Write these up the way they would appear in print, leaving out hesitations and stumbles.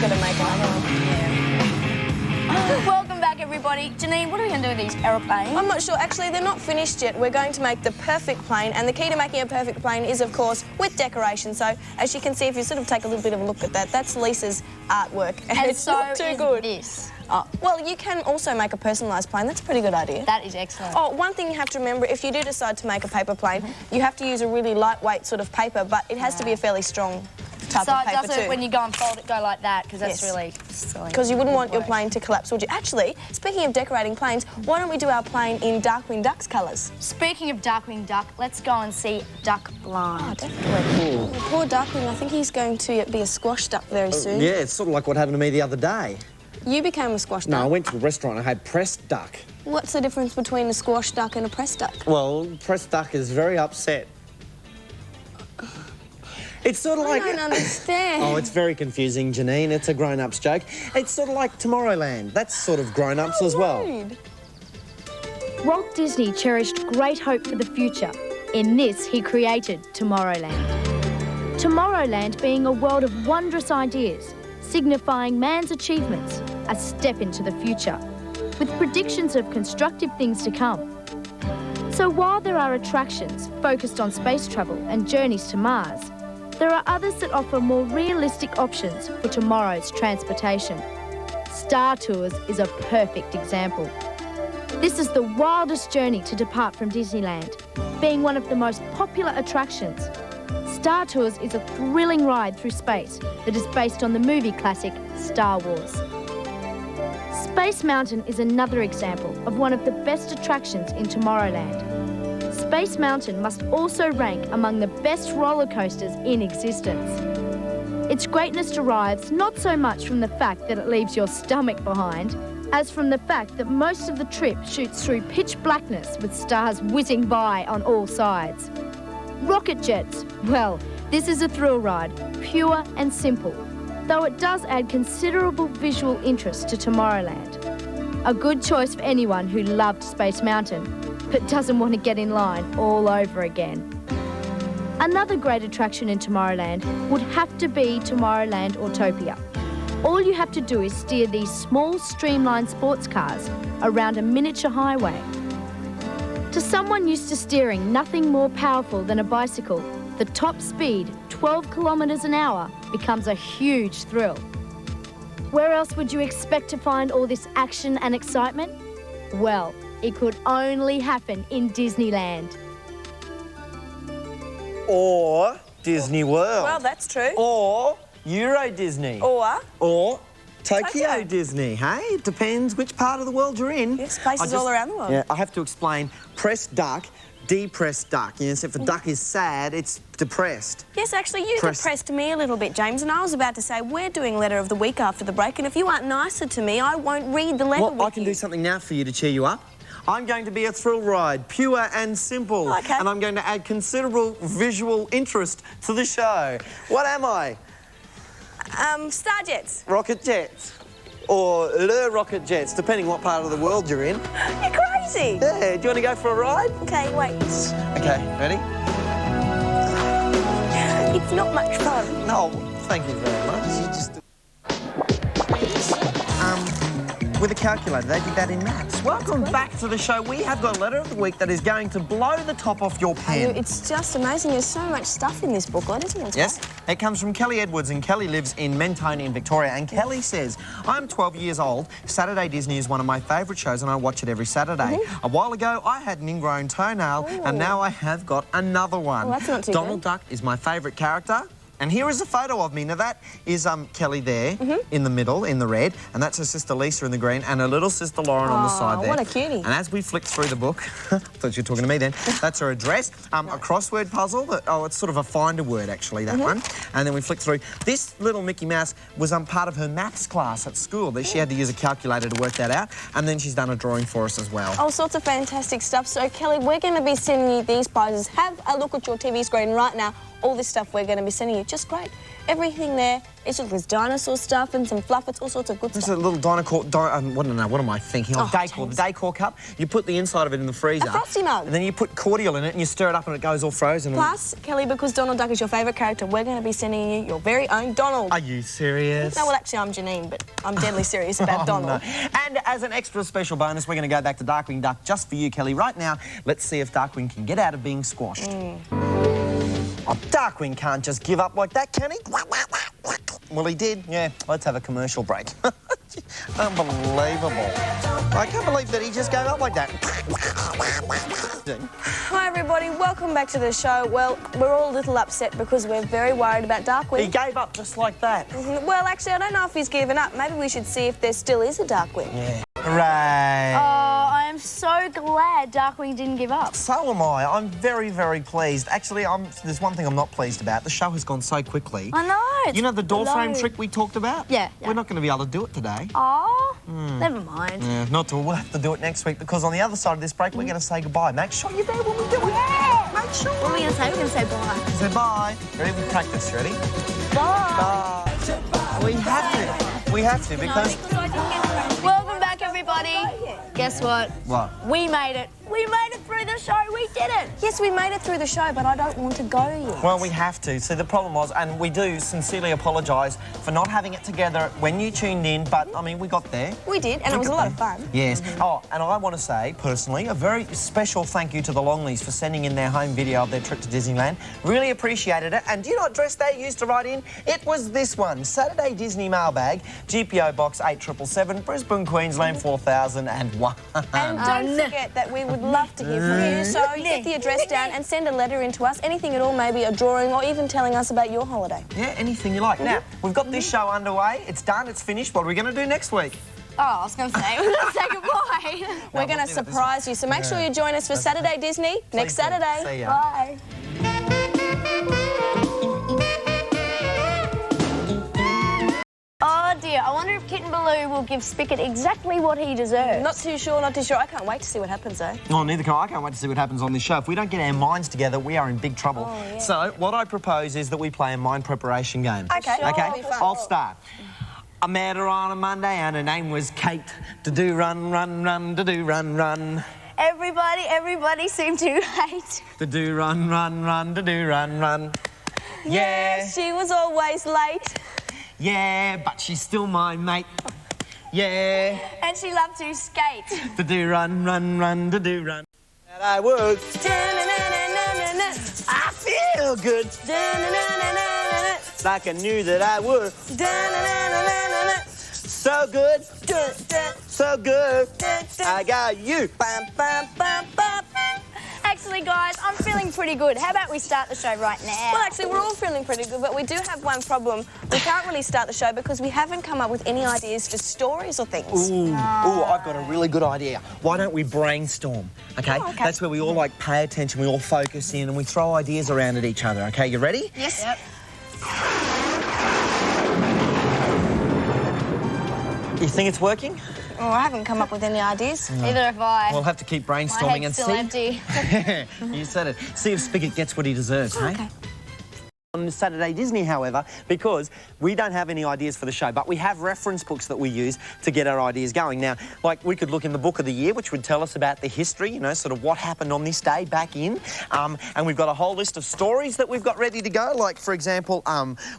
got to make another one. Welcome back, everybody. Janine, what are we going to do with these aeroplanes? I'm not sure. Actually, they're not finished yet. We're going to make the perfect plane, and the key to making a perfect plane is, of course, with decoration. So, as you can see, if you sort of take a little bit of a look at that, that's Lisa's artwork. And it's so not too good. This. Oh, well, you can also make a personalised plane. That's a pretty good idea. That is excellent. Oh, one thing you have to remember, if you do decide to make a paper plane, you have to use a really lightweight sort of paper, but it has to be a fairly strong type of paper So it doesn't, when you go and fold it, go like that, because that's really silly. Because you wouldn't want your plane to collapse, would you? Actually, speaking of decorating planes, why don't we do our plane in Darkwing Duck's colours? Speaking of Darkwing Duck, let's go and see Duck Blind. Oh, definitely. Oh, poor Darkwing, I think he's going to be a squash duck very soon. Yeah, it's sort of like what happened to me the other day. You became a squash duck? No, I went to a restaurant and I had pressed duck. What's the difference between a squash duck and a pressed duck? Well, pressed duck is very upset. It's sort of like... I don't understand. Oh, it's very confusing, Janine. It's a grown-ups joke. It's sort of like Tomorrowland. That's sort of grown-ups as well. Rude. Walt Disney cherished great hope for the future. In this, he created Tomorrowland. Tomorrowland being a world of wondrous ideas, signifying man's achievements, a step into the future, with predictions of constructive things to come. So while there are attractions focused on space travel and journeys to Mars, there are others that offer more realistic options for tomorrow's transportation. Star Tours is a perfect example. This is the wildest journey to depart from Disneyland, being one of the most popular attractions. Star Tours is a thrilling ride through space that is based on the movie classic Star Wars. Space Mountain is another example of one of the best attractions in Tomorrowland. Space Mountain must also rank among the best roller coasters in existence. Its greatness derives not so much from the fact that it leaves your stomach behind, as from the fact that most of the trip shoots through pitch blackness with stars whizzing by on all sides. Rocket jets, well, this is a thrill ride, pure and simple, though it does add considerable visual interest to Tomorrowland. A good choice for anyone who loved Space Mountain, but doesn't want to get in line all over again. Another great attraction in Tomorrowland would have to be Tomorrowland Autopia. All you have to do is steer these small, streamlined sports cars around a miniature highway. To someone used to steering nothing more powerful than a bicycle, the top speed, 12 kilometres an hour, becomes a huge thrill. Where else would you expect to find all this action and excitement? Well, it could only happen in Disneyland. Or Disney World. Well, that's true. Or Euro Disney. Or Tokyo Disney, hey? It depends which part of the world you're in. Yes, places all around the world. Yeah, I have to explain. Pressed duck, depressed duck. You know, so if a duck is sad, it's depressed. Yes, actually, you depressed me a little bit, James, and I was about to say, we're doing Letter of the Week after the break, and if you aren't nicer to me, I won't read the letter with you. I can do something now for you to cheer you up. I'm going to be a thrill ride, pure and simple. Okay. And I'm going to add considerable visual interest to the show. What am I? Star Jets. Rocket Jets. Or Le Rocket Jets, depending what part of the world you're in. You're crazy. Yeah, do you want to go for a ride? Okay, wait. Okay, ready? It's not much fun. No, thank you very much. You just... with a calculator, they did that in maths. Welcome back to the show. We have got a letter of the week that is going to blow the top off your pen. It's just amazing. There's so much stuff in this booklet, isn't it? Yes, it comes from Kelly Edwards, and Kelly lives in Mentone in Victoria. And Kelly says, I'm 12 years old. Saturday Disney is one of my favourite shows, and I watch it every Saturday. A while ago, I had an ingrown toenail, and now I have got another one. Well, that's not too Donald Duck is my favourite character. And here is a photo of me. Now, that is Kelly there in the middle, in the red, and that's her sister Lisa in the green, and her little sister Lauren on the side there. What a cutie. And as we flick through the book, I thought you were talking to me then, that's her address. A crossword puzzle. It's sort of a finder word, actually, that one. And then we flick through. This little Mickey Mouse was part of her maths class at school. That she had to use a calculator to work that out. And then she's done a drawing for us as well. All sorts of fantastic stuff. So, Kelly, we're going to be sending you these prizes. Have a look at your TV screen right now. all this stuff we're going to be sending you. Just great. Everything there. It's just there's dinosaur stuff and some fluff. It's all sorts of good There's stuff. a little what am I thinking of? Oh, the decor cup. You put the inside of it in the freezer. A Frosty mug. And then you put cordial in it and you stir it up and it goes all frozen. Plus, Kelly, because Donald Duck is your favourite character, we're going to be sending you your very own Donald. Are you serious? No, well, actually, I'm Janine, but I'm deadly serious about Donald. No. And as an extra special bonus, we're going to go back to Darkwing Duck just for you, Kelly. Right now, let's see if Darkwing can get out of being squashed. Oh, Darkwing can't just give up like that, can he? Well, he did. Yeah, let's have a commercial break. Unbelievable. I can't believe that he just gave up like that. Hi, everybody. Welcome back to the show. Well, we're all a little upset because we're very worried about Darkwing. He gave up just like that. Well, actually, I don't know if he's given up. Maybe we should see if there still is a Darkwing. Yeah. Hooray. Oh, I am so glad Darkwing didn't give up. So am I. I'm very, very pleased. Actually, there's one thing I'm not pleased about. The show has gone so quickly. I know. You know the door frame trick we talked about? Yeah. We're not going to be able to do it today. Oh, never mind. Yeah, we'll have to do it next week because on the other side of this break, we're going to say goodbye. Make sure you're there when we do it. Yeah. Make sure. What are we going to say? We're going to say bye. Say bye. Ready? We practice. Ready? Bye. Bye. We have to. We have to because... Welcome back, everybody. Guess what? What? We made it. We made it through the show. We did it. Yes, we made it through the show, but I don't want to go yet. Well, we have to. See, the problem was, and we do sincerely apologise for not having it together when you tuned in, but, I mean, we got there. We did, and it was a lot of fun. Yes. Oh, and I want to say, personally, a very special thank you to the Longleys for sending in their home video of their trip to Disneyland. Really appreciated it. And do you know what address they used to write in? It was this one, Saturday Disney Mailbag, GPO Box 8777, Brisbane, Queensland 4001. And don't forget that we would love to hear from you, so get the address down and send a letter in to us, anything at all, maybe a drawing or even telling us about your holiday. Yeah, anything you like. Now, we've got this show underway. It's done, it's finished. What are we going to do next week? Oh, I was going to say, we're going to say goodbye. We're going to surprise you, so make sure you join us for Saturday Disney next Saturday. See ya. Bye. Oh dear, I wonder if Kitten Baloo will give Spigot exactly what he deserves. Not too sure, not too sure. I can't wait to see what happens, though. Oh, neither can I. I can't wait to see what happens on this show. If we don't get our minds together, we are in big trouble. Oh, yeah. So, what I propose is that we play a mind preparation game. Okay. Sure. Okay, That'll be fun. I'll start. I met her on a Monday and her name was Kate. To-do run, run, run, to-do run, run. Everybody seemed to hate. To-do run, run, run, to-do run, run. Yeah, She was always late. yeah, but she's still my mate. Yeah, And she loved to skate. to-do run, run, run, to-do run. And I would. Da-na-na-na-na-na. I feel good, Da-na-na-na-na-na. like I knew that I would. Da-na-na-na-na-na. So good, so good. I got you. Bum, bum, bum, bum. Actually, guys, I'm feeling pretty good. How about we start the show right now? Well, actually, we're all feeling pretty good, but we do have one problem. We can't really start the show because we haven't come up with any ideas for stories or things. Ooh, I've got a really good idea. Why don't we brainstorm, okay? Oh, okay. That's where we all, like, pay attention, we all focus in and we throw ideas around at each other, okay? You ready? Yes. Yep. You think it's working? Oh, I haven't come up with any ideas. Neither have I. We'll have to keep My brainstorming and head's still see. empty. You said it. See if Spigot gets what he deserves, hey? Okay. On Saturday Disney, however, because we don't have any ideas for the show, but we have reference books that we use to get our ideas going. Now, like, we could look in the Book of the Year, which would tell us about the history, you know, sort of what happened on this day back in. And we've got a whole list of stories that we've got ready to go. Like, for example,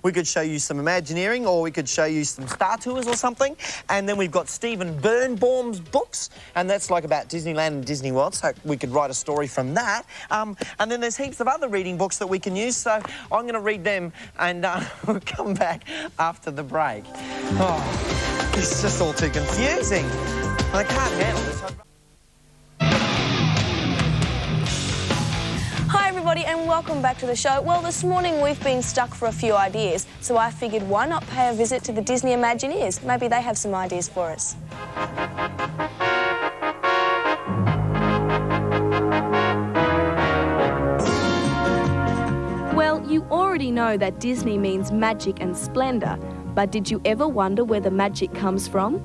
we could show you some Imagineering, or we could show you some Star Tours or something. And then we've got Stephen Birnbaum's books, and that's like about Disneyland and Disney World, so we could write a story from that. And then there's heaps of other reading books that we can use, so I'm going to read them and we'll come back after the break. Oh, it's just all too confusing. I can't handle this. Hi, everybody, and welcome back to the show. Well, this morning we've been stuck for a few ideas, so I figured why not pay a visit to the Disney Imagineers? Maybe they have some ideas for us. Well, you already know that Disney means magic and splendour, but did you ever wonder where the magic comes from?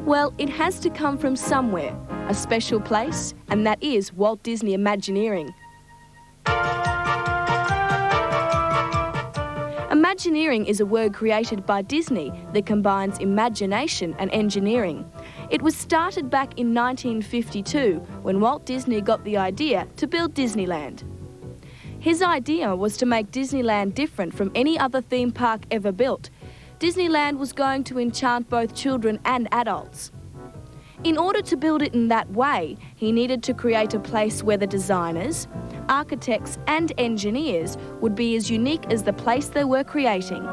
Well, it has to come from somewhere, a special place, and that is Walt Disney Imagineering. Imagineering is a word created by Disney that combines imagination and engineering. It was started back in 1952 when Walt Disney got the idea to build Disneyland. His idea was to make Disneyland different from any other theme park ever built. Disneyland was going to enchant both children and adults. In order to build it in that way, he needed to create a place where the designers, architects and engineers would be as unique as the place they were creating.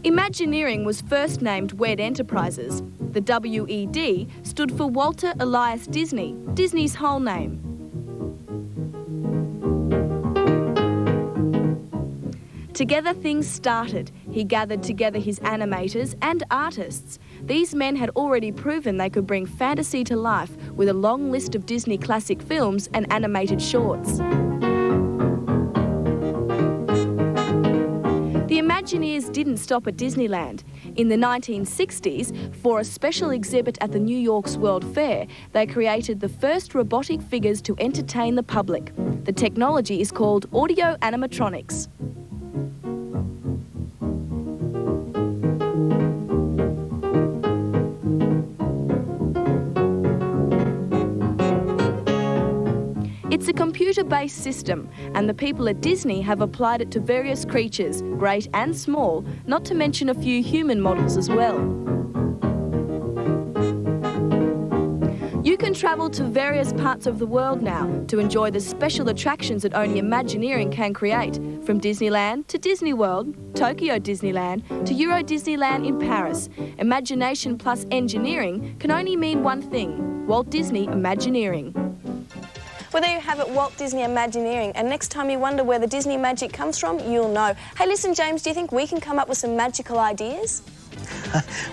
Imagineering was first named WED Enterprises. The WED stood for Walter Elias Disney, Disney's whole name. Together things started. He gathered together his animators and artists. These men had already proven they could bring fantasy to life with a long list of Disney classic films and animated shorts. The Imagineers didn't stop at Disneyland. In the 1960s, for a special exhibit at the New York's World Fair, they created the first robotic figures to entertain the public. The technology is called audio animatronics. It's a computer-based system, and the people at Disney have applied it to various creatures, great and small, not to mention a few human models as well. You can travel to various parts of the world now to enjoy the special attractions that only Imagineering can create, from Disneyland to Disney World, Tokyo Disneyland to Euro Disneyland in Paris. Imagination plus engineering can only mean one thing: Walt Disney Imagineering. Well, there you have it, Walt Disney Imagineering. And next time you wonder where the Disney magic comes from, you'll know. Hey, listen, James, do you think we can come up with some magical ideas?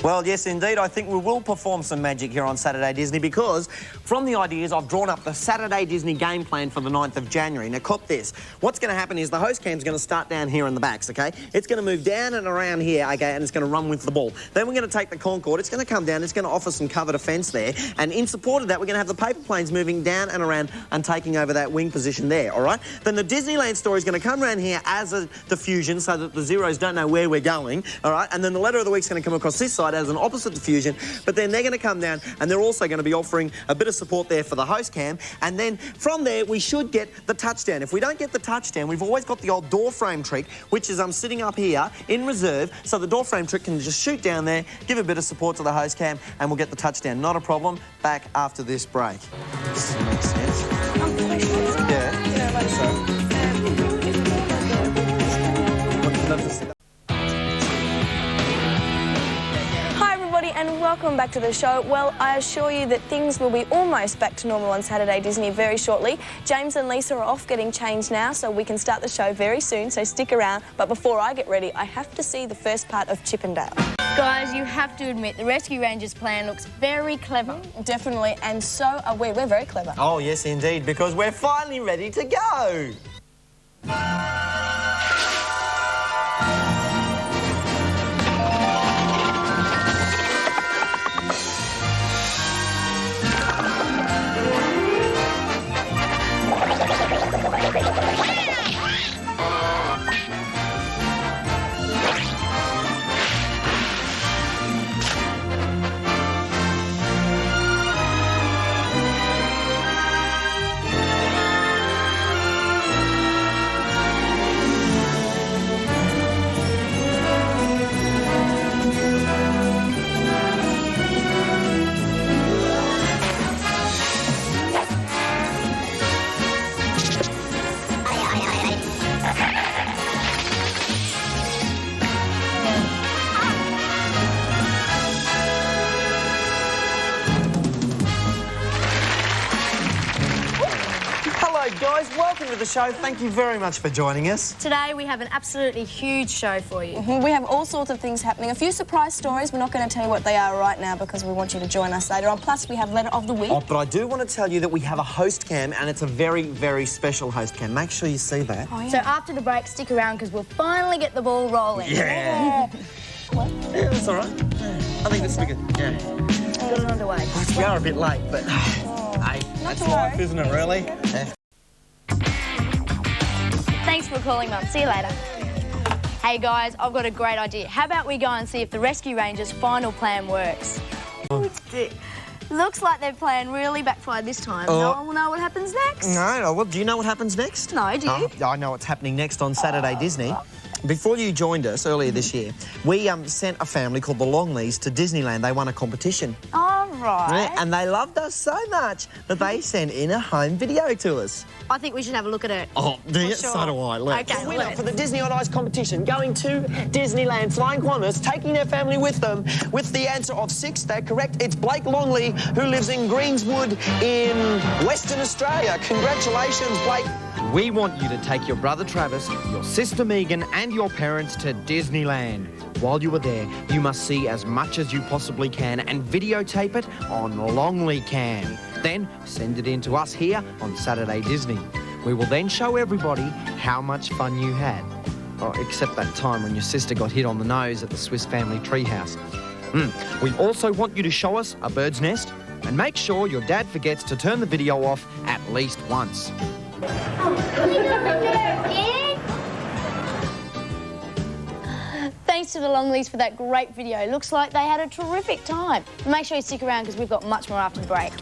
Well, yes, indeed. I think we will perform some magic here on Saturday Disney because from the ideas, I've drawn up the Saturday Disney game plan for the 9th of January. Now, cop this. What's going to happen is the host cam's going to start down here in the backs, OK? It's going to move down and around here, OK, and it's going to run with the ball. Then we're going to take the Concorde. It's going to come down. It's going to offer some cover defence there. And in support of that, we're going to have the paper planes moving down and around and taking over that wing position there, all right? Then the Disneyland story is going to come around here as a diffusion so that the Zeros don't know where we're going, all right? And then the letter of the week's going to come across this side as an opposite diffusion, but then they're going to come down and they're also going to be offering a bit of support there for the host cam, and then from there we should get the touchdown. If we don't get the touchdown, we've always got the old door frame trick, which is I'm sitting up here in reserve, so the door frame trick can just shoot down there, give a bit of support to the host cam, and we'll get the touchdown. Not a problem. Back after this break. Does this make sense? Yeah. And welcome back to the show. Well, I assure you that things will be almost back to normal on Saturday Disney very shortly. James and Lisa are off getting changed now, so we can start the show very soon, so stick around. But before I get ready, I have to see the first part of Chip and Dale. Guys, you have to admit, the Rescue Rangers plan looks very clever. Definitely, and so are we. We're very clever. Oh, yes, indeed, because we're finally ready to go. Guys, welcome to the show. Thank you very much for joining us. Today we have an absolutely huge show for you. We have all sorts of things happening. A few surprise stories. We're not going to tell you what they are right now because we want you to join us later on. Plus, we have Letter of the Week. Oh, but I do want to tell you that we have a host cam, and it's a very, very special host cam. Make sure you see that. Oh, yeah. So after the break, stick around because we'll finally get the ball rolling. Yeah. What? Yeah, that's all right. I think this will be good. Yeah. Get it underway. We are a bit late, but... Hey, That's life, isn't it, really? Yeah. Thanks for calling, Mum. See you later. Hey, guys, I've got a great idea. How about we go and see if the Rescue Rangers' final plan works? Looks like their plan really backfired this time. No one will know what happens next. No, well, do you know what happens next? No, do you? I know what's happening next on Saturday Disney. Before you joined us earlier this year, we sent a family called the Longleys to Disneyland. They won a competition. All right. Yeah, and they loved us so much that they sent in a home video to us. I think we should have a look at it. Oh, do you? Sure. So do I. Let's. Okay, Winner for the Disney on Ice competition, going to Disneyland, Flying Qantas, taking their family with them. With the answer of 6, they're correct. It's Blake Longley, who lives in Greenswood in Western Australia. Congratulations, Blake. We want you to take your brother Travis, your sister Megan and your parents to Disneyland. While you are there, you must see as much as you possibly can and videotape it on Longley Cam. Then send it in to us here on Saturday Disney. We will then show everybody how much fun you had. Oh, except that time when your sister got hit on the nose at the Swiss family treehouse. We also want you to show us a bird's nest and make sure your dad forgets to turn the video off at least once. Thanks to the Longleys for that great video. Looks like they had a terrific time. Make sure you stick around because we've got much more after the break.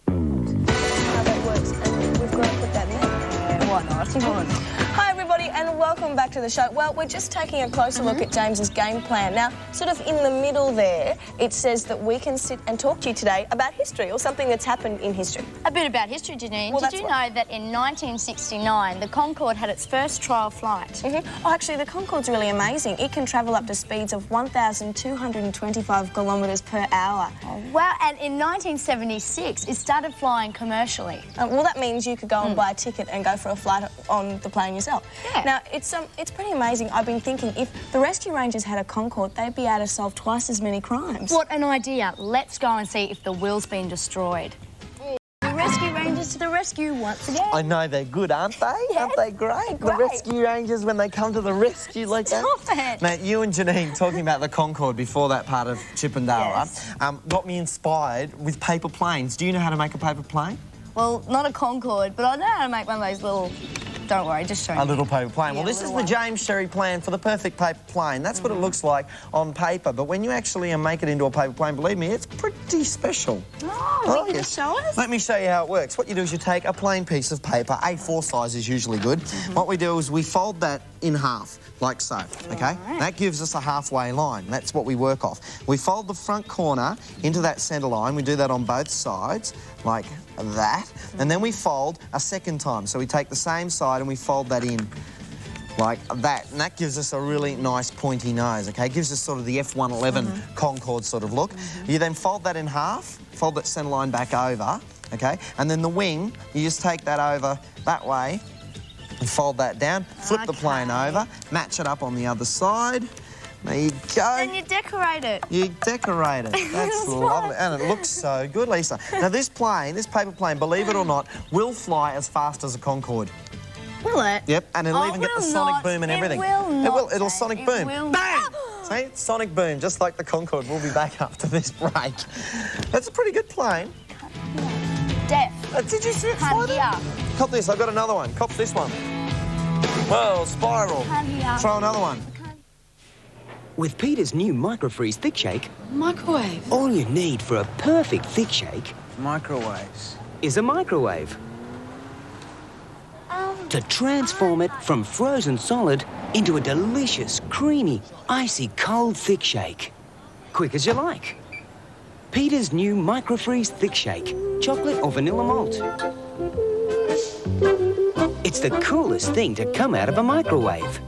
How that works, and we've got to put that in there. Why not? Come on. Hi everybody and welcome back to the show. Well, we're just taking a closer look at James's game plan. Now, sort of in the middle there, it says that we can sit and talk to you today about history or something that's happened in history. A bit about history, Janine. Well, Did you know that in 1969, the Concorde had its first trial flight? Oh, actually, the Concorde's really amazing. It can travel up to speeds of 1,225 kilometres per hour. Oh, wow, and in 1976, it started flying commercially. Well, that means you could go and buy a ticket and go for a flight on the plane yourself. Yeah. Now, it's pretty amazing. I've been thinking if the Rescue Rangers had a Concorde, they'd be able to solve twice as many crimes. What an idea. Let's go and see if the wheel's been destroyed. The Rescue Rangers to the rescue once again. I know they're good, aren't they? Yes, aren't they great? they're The great. Rescue Rangers, when they come to the rescue like that. Stop it. Mate, you and Janine talking about the Concorde before that part of Chippendale got me inspired with paper planes. Do you know how to make a paper plane? Well, not a Concorde, but I know how to make one of those little... Don't worry, just show me. A little paper plane. Yeah, Well, this is little the one. James Sherry plan for the perfect paper plane. That's what it looks like on paper. But when you actually make it into a paper plane, believe me, it's pretty special. Oh, you can show us? Let me show you how it works. What you do is you take a plain piece of paper, A4 size is usually good. What we do is we fold that in half, like so, okay? Right. That gives us a halfway line. That's what we work off. We fold the front corner into that centre line. We do that on both sides, like that. And then we fold a second time. So we take the same side and we fold that in like that. And that gives us a really nice pointy nose, okay? It gives us sort of the F-111 Concorde sort of look. You then fold that in half, fold that centre line back over, okay? And then the wing, you just take that over that way and fold that down, flip the plane over, match it up on the other side. There you go. And you decorate it. You decorate it. That's lovely. And it looks so good, Lisa. Now, this plane, this paper plane, believe it or not, will fly as fast as a Concorde. Will it? Yep, and it'll even get the sonic boom and everything. It will not. It will. It'll sonic It boom. will Bang! not. See? Sonic boom, just like the Concorde. We'll be back after this break. That's a pretty good plane. Deaf. Did you see it fly Can't there? hear. Cop this. I've got another one. Cop this one. Well, spiral. Can't hear. Throw another one. With Peter's new microfreeze thick shake, Microwave. all you need for a perfect thick shake Microwaves. is a microwave. To transform it from frozen solid into a delicious, creamy, icy cold thick shake. Quick as you like. Peter's new microfreeze thick shake, chocolate or vanilla malt. It's the coolest thing to come out of a microwave.